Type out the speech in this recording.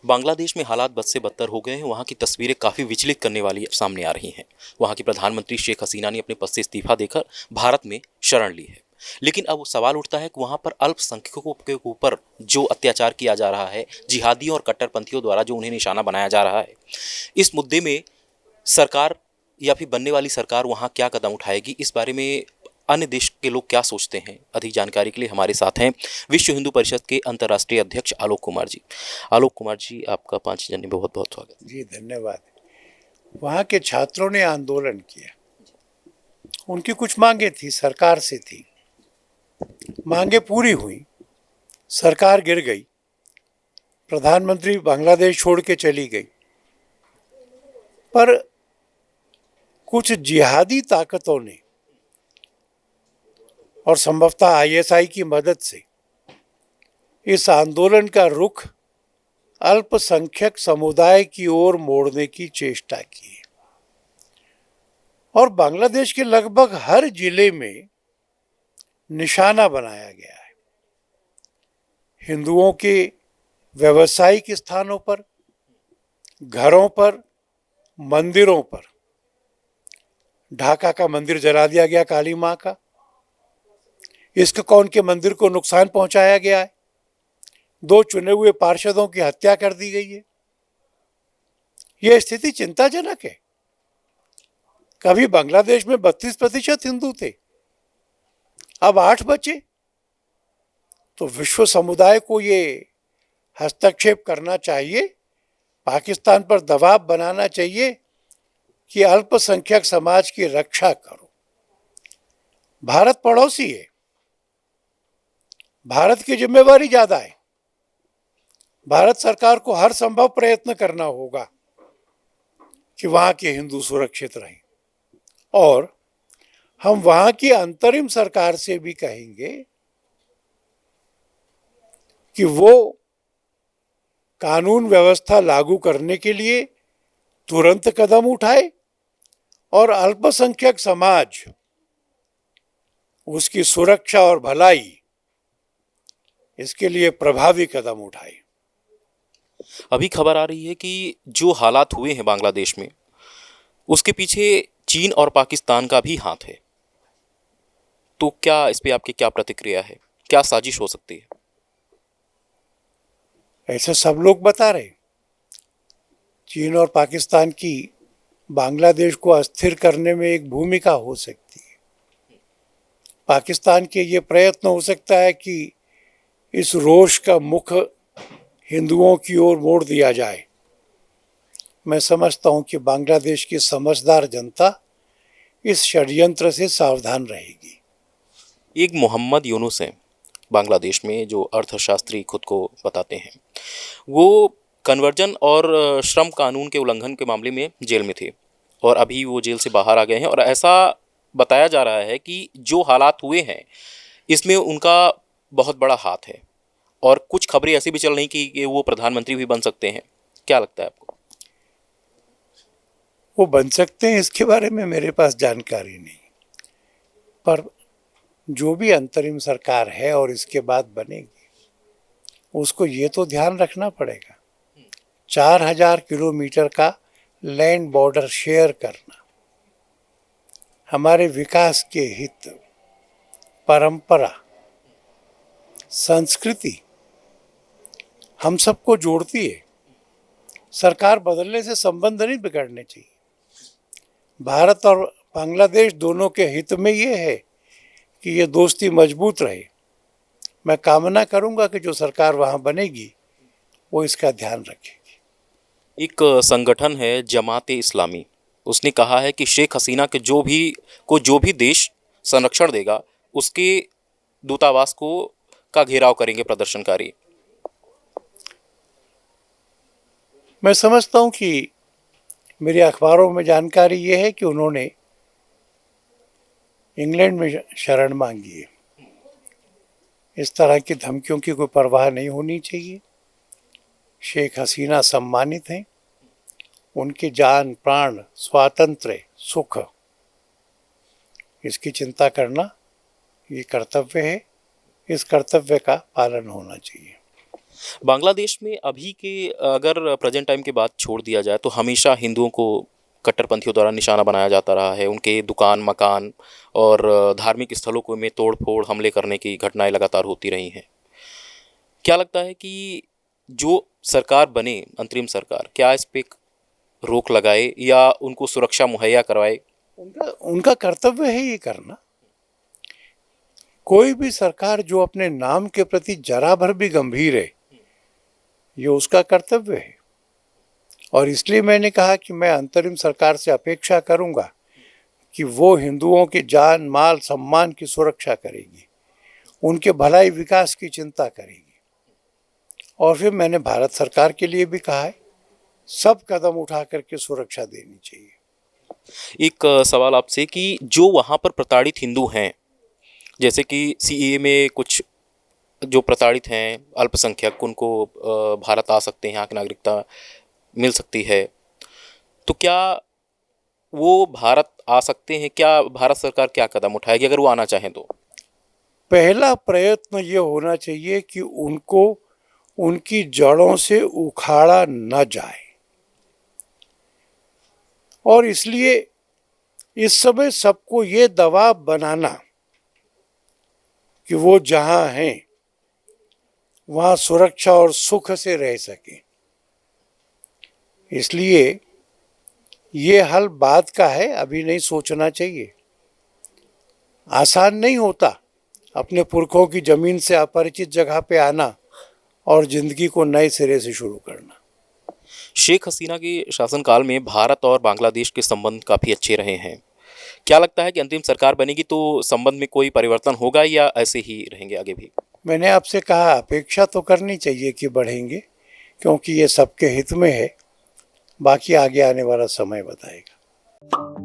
बांग्लादेश में हालात बद से बदतर हो गए हैं। वहाँ की तस्वीरें काफ़ी विचलित करने वाली सामने आ रही हैं। वहाँ की प्रधानमंत्री शेख हसीना ने अपने पद से इस्तीफा देकर भारत में शरण ली है। लेकिन अब सवाल उठता है कि वहाँ पर अल्पसंख्यकों के ऊपर जो अत्याचार किया जा रहा है, जिहादियों और कट्टरपंथियों द्वारा जो उन्हें निशाना बनाया जा रहा है, इस मुद्दे में सरकार या फिर बनने वाली सरकार वहाँ क्या कदम उठाएगी, इस बारे में अन्य देश के लोग क्या सोचते हैं। अधिक जानकारी के लिए हमारे साथ हैं विश्व हिंदू परिषद के अंतर्राष्ट्रीय अध्यक्ष आलोक कुमार जी। आलोक कुमार जी, आपका 5 जनवरी में बहुत बहुत स्वागत। जी धन्यवाद। वहाँ के छात्रों ने आंदोलन किया, उनकी कुछ मांगे थी, सरकार से थी, मांगे पूरी हुई, सरकार गिर गई, प्रधानमंत्री बांग्लादेश छोड़ के चली गई। पर कुछ जिहादी ताकतों ने और संभवतः आईएसआई की मदद से इस आंदोलन का रुख अल्पसंख्यक समुदाय की ओर मोड़ने की चेष्टा की है और बांग्लादेश के लगभग हर जिले में निशाना बनाया गया है। हिंदुओं के व्यावसायिक स्थानों पर, घरों पर, मंदिरों पर। ढाका का मंदिर जला दिया गया, काली मां का। इस्कॉन के मंदिर को नुकसान पहुंचाया गया है। 2 चुने हुए पार्षदों की हत्या कर दी गई है। यह स्थिति चिंताजनक है। कभी बांग्लादेश में 32% हिंदू थे, अब 8 बचे। तो विश्व समुदाय को ये हस्तक्षेप करना चाहिए, पाकिस्तान पर दबाव बनाना चाहिए कि अल्पसंख्यक समाज की रक्षा करो। भारत पड़ोसी है, भारत की जिम्मेवारी ज्यादा है। भारत सरकार को हर संभव प्रयत्न करना होगा कि वहां के हिंदू सुरक्षित रहें। और हम वहां की अंतरिम सरकार से भी कहेंगे कि वो कानून व्यवस्था लागू करने के लिए तुरंत कदम उठाए और अल्पसंख्यक समाज, उसकी सुरक्षा और भलाई, इसके लिए प्रभावी कदम उठाए। अभी खबर आ रही है कि जो हालात हुए हैं बांग्लादेश में, उसके पीछे चीन और पाकिस्तान का भी हाथ है। तो क्या इस पे आपकी क्या प्रतिक्रिया है? क्या साजिश हो सकती है? ऐसा सब लोग बता रहे। चीन और पाकिस्तान की बांग्लादेश को अस्थिर करने में एक भूमिका हो सकती है। पाकिस्तान के ये प्रयत्न हो सकता है कि इस रोष का मुख हिंदुओं की ओर मोड़ दिया जाए। मैं समझता हूं कि बांग्लादेश की समझदार जनता इस षड्यंत्र से सावधान रहेगी। एक मोहम्मद यूनुस हैं बांग्लादेश में, जो अर्थशास्त्री खुद को बताते हैं। वो कन्वर्जन और श्रम कानून के उल्लंघन के मामले में जेल में थे और अभी वो जेल से बाहर आ गए हैं। और ऐसा बताया जा रहा है कि जो हालात हुए हैं इसमें उनका बहुत बड़ा हाथ है। और कुछ खबरें ऐसी भी चल रही कि वो प्रधानमंत्री भी बन सकते हैं। क्या लगता है आपको? वो बन सकते हैं, इसके बारे में मेरे पास जानकारी नहीं। पर जो भी अंतरिम सरकार है और इसके बाद बनेगी, उसको ये तो ध्यान रखना पड़ेगा, 4000 किलोमीटर का लैंड बॉर्डर शेयर करना हमारे विकास के हित, परंपरा, संस्कृति हम सबको जोड़ती है। सरकार बदलने से संबंध नहीं बिगड़ने चाहिए। भारत और बांग्लादेश दोनों के हित में ये है कि ये दोस्ती मजबूत रहे। मैं कामना करूंगा कि जो सरकार वहां बनेगी वो इसका ध्यान रखेगी। एक संगठन है जमात इस्लामी, उसने कहा है कि शेख हसीना के जो भी देश संरक्षण देगा उसके दूतावास का घेराव करेंगे प्रदर्शनकारी। मैं समझता हूं कि मेरे अखबारों में जानकारी ये है कि उन्होंने इंग्लैंड में शरण मांगी है। इस तरह की धमकियों की कोई परवाह नहीं होनी चाहिए। शेख हसीना सम्मानित हैं, उनकी जान, प्राण, स्वातंत्र्य, सुख, इसकी चिंता करना ये कर्तव्य है। इस कर्तव्य का पालन होना चाहिए। बांग्लादेश में अभी के अगर प्रेजेंट टाइम की बात छोड़ दिया जाए तो हमेशा हिंदुओं को कट्टरपंथियों द्वारा निशाना बनाया जाता रहा है। उनके दुकान मकान और धार्मिक स्थलों को में तोड़ फोड़ हमले करने की घटनाएं लगातार होती रही हैं। क्या लगता है कि जो सरकार बने अंतरिम सरकार क्या इस पे रोक लगाए या उनको सुरक्षा मुहैया करवाए? उनका उनका कर्तव्य है ये करना। कोई भी सरकार जो अपने नाम के प्रति जरा भर भी गंभीर है, ये उसका कर्तव्य है। और इसलिए मैंने कहा कि मैं अंतरिम सरकार से अपेक्षा करूंगा कि वो हिंदुओं के जान माल सम्मान की सुरक्षा करेगी, उनके भलाई विकास की चिंता करेगी। और फिर मैंने भारत सरकार के लिए भी कहा है, सब कदम उठा करके सुरक्षा देनी चाहिए। एक सवाल आपसे कि जो वहाँ पर प्रताड़ित हिंदू हैं, जैसे कि सीएए में कुछ जो प्रताड़ित हैं अल्पसंख्यक उनको भारत आ सकते हैं, यहाँ की नागरिकता मिल सकती है, तो क्या वो भारत आ सकते हैं? क्या भारत सरकार क्या कदम उठाएगी अगर वो आना चाहें तो? पहला प्रयत्न ये होना चाहिए कि उनको उनकी जड़ों से उखाड़ा न जाए। और इसलिए इस समय सबको ये दबाव बनाना कि वो जहाँ हैं वहाँ सुरक्षा और सुख से रह सकें, इसलिए ये हल बाद का है, अभी नहीं सोचना चाहिए। आसान नहीं होता अपने पुरखों की जमीन से अपरिचित जगह पे आना और जिंदगी को नए सिरे से शुरू करना। शेख हसीना के शासनकाल में भारत और बांग्लादेश के संबंध काफ़ी अच्छे रहे हैं। क्या लगता है कि अंतरिम सरकार बनेगी तो संबंध में कोई परिवर्तन होगा या ऐसे ही रहेंगे आगे भी? मैंने आपसे कहा अपेक्षा तो करनी चाहिए कि बढ़ेंगे, क्योंकि ये सबके हित में है। बाकी आगे आने वाला समय बताएगा।